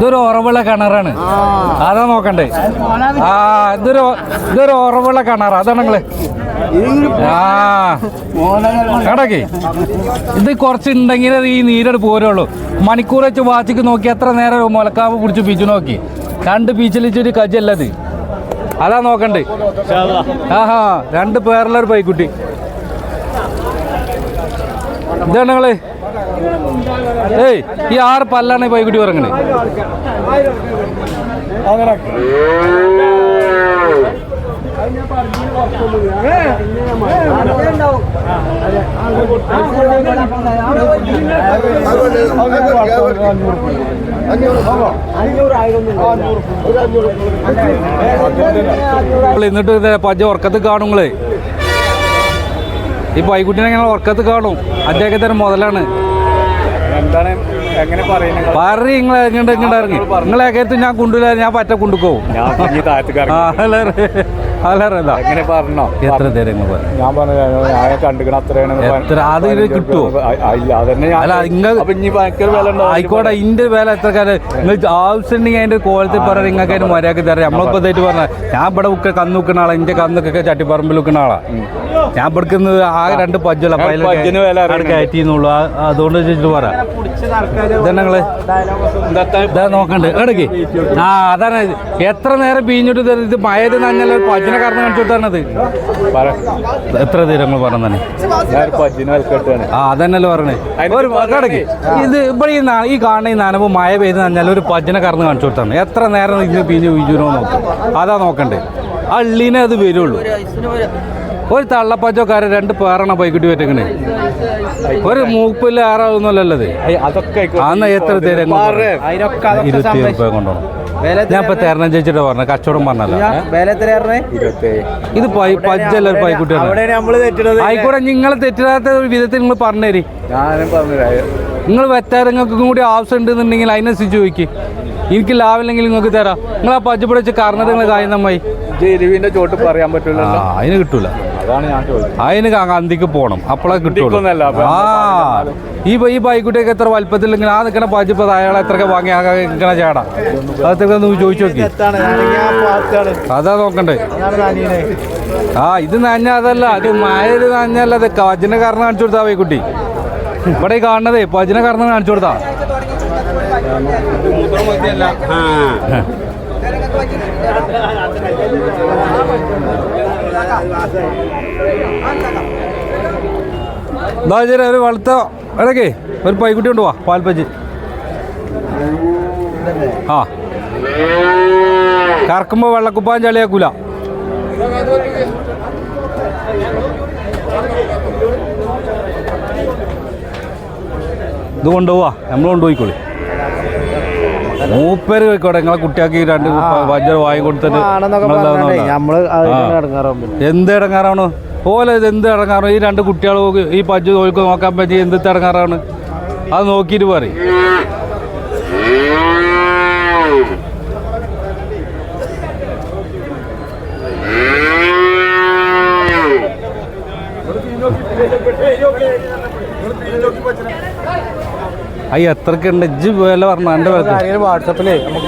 ഇതൊരു ഉറവുള്ള കിണറാണ്, അതാ നോക്കണ്ടേ. ഇതൊരു ഉറവുള്ള കിണറാ, അതാണ് നിങ്ങള്. കടക്ക് ഇത് കുറച്ചുണ്ടെങ്കിൽ ഈ നീരട് പോരുള്ളൂ. മണിക്കൂർ വെച്ച് വാച്ചിക്ക് നോക്കി എത്ര നേരം മുലക്കാവ് പിടിച്ച് പീച്ചു നോക്കി. 2 പീച്ചിലിച്ചൊരു കജ്ജല്ലത്, അതാ നോക്കണ്ടേ. ആഹാ 2 പേരുള്ളൊരു പൈക്കുട്ടി. ഇതാണ് നിങ്ങള്. ഏയ് ഈ 6 പല്ലാണ് ഈ പൈക്കുട്ടി ഉറങ്ങണേ. എന്നിട്ട് പജ്ജ ഉറക്കത്ത് കാണുങ്ങള്. ഈ പൈക്കുട്ടിനെ ഞങ്ങൾ ഉറക്കത്ത് കാണും. അദ്ദേഹത്തിന് മുതലാണ്. പറയും നിങ്ങൾ എങ്ങോട്ട് ഇറങ്ങി. നിങ്ങളെ കരുത്ത് ഞാൻ കൊണ്ടുവരാ, ഞാൻ പറ്റ കൊണ്ടുപോകും. എത്ര തരം അത് കിട്ടുമോ? ആയിക്കോട്ടെ, ഇന്റെ വില എത്ര കാലം നിങ്ങൾ ആവശ്യമുണ്ടെങ്കിൽ അതിന്റെ കോലത്തിൽ പറയാൻ നിങ്ങൾക്ക് അതിന് മര്യാദക്ക് തരാം. നമ്മളിപ്പോ ഇതായിട്ട് പറഞ്ഞ ഞാൻ ഇവിടെ കന്ന് വെക്കുന്ന ആളാ, എന്റെ കന്നൊക്കെ ചട്ടിപ്പറമ്പിൽ വെക്കുന്ന ആളാ. ഞാൻ പഠിക്കുന്നത് ആകെ 2 പജ്ജല്ല കയറ്റിന്നുള്ളൂ. അതുകൊണ്ട് ചോദിച്ചിട്ട് പറയാം. ഇതെണ്ണങ്ങള് ഇതാ നോക്കണ്ട് ഇടയ്ക്ക്. അതാണ് എത്ര നേരം പിഴിഞ്ഞിട്ട് ഇത് മയത് നഞ്ഞല്ല പജ്ജിനെ കാരണം കാണിച്ചു കൊടുത്താണത്. എത്ര തീരങ്ങൾ പറഞ്ഞു തന്നെ. അതന്നല്ലോ പറഞ്ഞേ. ഇടയ്ക്ക് ഇത് ഇവിടെ ഈ കാണുന്ന ഈ നനവ് മഴ പെയ്ത് നഞ്ഞാൽ ഒരു പജ്ജിനെ കറന്ന് കാണിച്ചു കൊടുത്താണ്. എത്ര നേരം ഇന്ന് പിഴിഞ്ഞ് പിഴിഞ്ഞോ നോക്കും. അതാ നോക്കണ്ടേ. ആ ഉള്ളിനെ അത് വരുള്ളൂ. ഒരു തള്ളപ്പച്ചക്കാരൻ 2 പേരാണ് പൈക്കുട്ടി പറ്റങ്ങണേ. ഒരു 30-6 അതൊക്കെ അന്ന് എത്ര തരും? 20 രൂപ കൊണ്ടുപോകണം. ഞാൻ ഇപ്പൊ തരണം ചേച്ചിട്ട് പറഞ്ഞ കച്ചവടം പറഞ്ഞല്ലോ. ഇത് പജ്ജല്ല ഒരു പൈക്കുട്ടിയാണ്. ആയിക്കോട്ടെ, നിങ്ങൾ തെറ്റില്ലാത്ത ഒരു വിധത്തിൽ നിങ്ങൾ പറഞ്ഞേരി. നിങ്ങൾ വെറ്റാരങ്ങൾക്കും കൂടി ആവശ്യം ഉണ്ടെന്നുണ്ടെങ്കിൽ അതിനനുസരിച്ച് ചോദിക്കും. എനിക്ക് ലാഭമില്ലെങ്കിൽ നിങ്ങൾക്ക് തരാം. നിങ്ങൾ ആ പജ്ജ പിടിച്ച് കറന്നിട്ട് നിങ്ങൾ കായുന്നമ്മായി എരിവിന്റെ ചോട്ട് പറയാൻ പറ്റില്ല. അതിന് കിട്ടൂല. അതാണ് ഞാൻ ചോദിച്ചത്. അതിന് അന്തിക്ക് പോണം, അപ്പോഴേ കിട്ടുള്ളൂ. ഈ ബൈക്കുട്ടിയൊക്കെ എത്ര വലുപ്പത്തില്ലെങ്കിൽ ആ നിൽക്കണ പജിപ്പോ അയാളെ എത്രയൊക്കെ വാങ്ങി നിൽക്കണ ചേടാ. അതൊക്കെ ചോദിച്ചു നോക്കി. അതാ നോക്കണ്ടേ. ഇത് നഞ്ഞ അതല്ല, അത് മഴ നഞ്ഞല്ല. അത് പജിനെ കാരണം കാണിച്ചു കൊടുത്താ ബൈക്കുട്ടി. ഇവിടെ കാണുന്നതേ പജിനെ കാരണം കാണിച്ചു കൊടുത്താ. ഒരു വളർത്ത ഇടയ്ക്ക് ഒരു പൈക്കുട്ടി കൊണ്ട് പോവാ പാൽപ്പച്ചി. കറക്കുമ്പോ വെള്ളക്കുപ്പാൻ ചളിയാക്കൂല. ഇത് കൊണ്ടുപോവാ, നമ്മൾ കൊണ്ടുപോയിക്കോളി. മൂപ്പര് പോയിക്കോട്ടെ. നിങ്ങളെ കുട്ടിയാക്കി 2 വജ്ജ വാങ്ങി കൊടുത്തിട്ട് എന്ത് ഇടങ്ങാറാണ് പോലെ. ഇത് എന്ത് ഇടങ്ങാറാണ്? ഈ 2 കുട്ടികൾ ഈ പജ്ജ് തോൽക്ക് നോക്കാൻ പറ്റി എന്ത് ഇടങ്ങാറാണ്? അത് നോക്കിയിട്ട് പറയും. എത്രക്കുണ്ട് ഇജ്ജ് വില പറഞ്ഞ എൻ്റെ വാട്സപ്പിലേ നമുക്ക്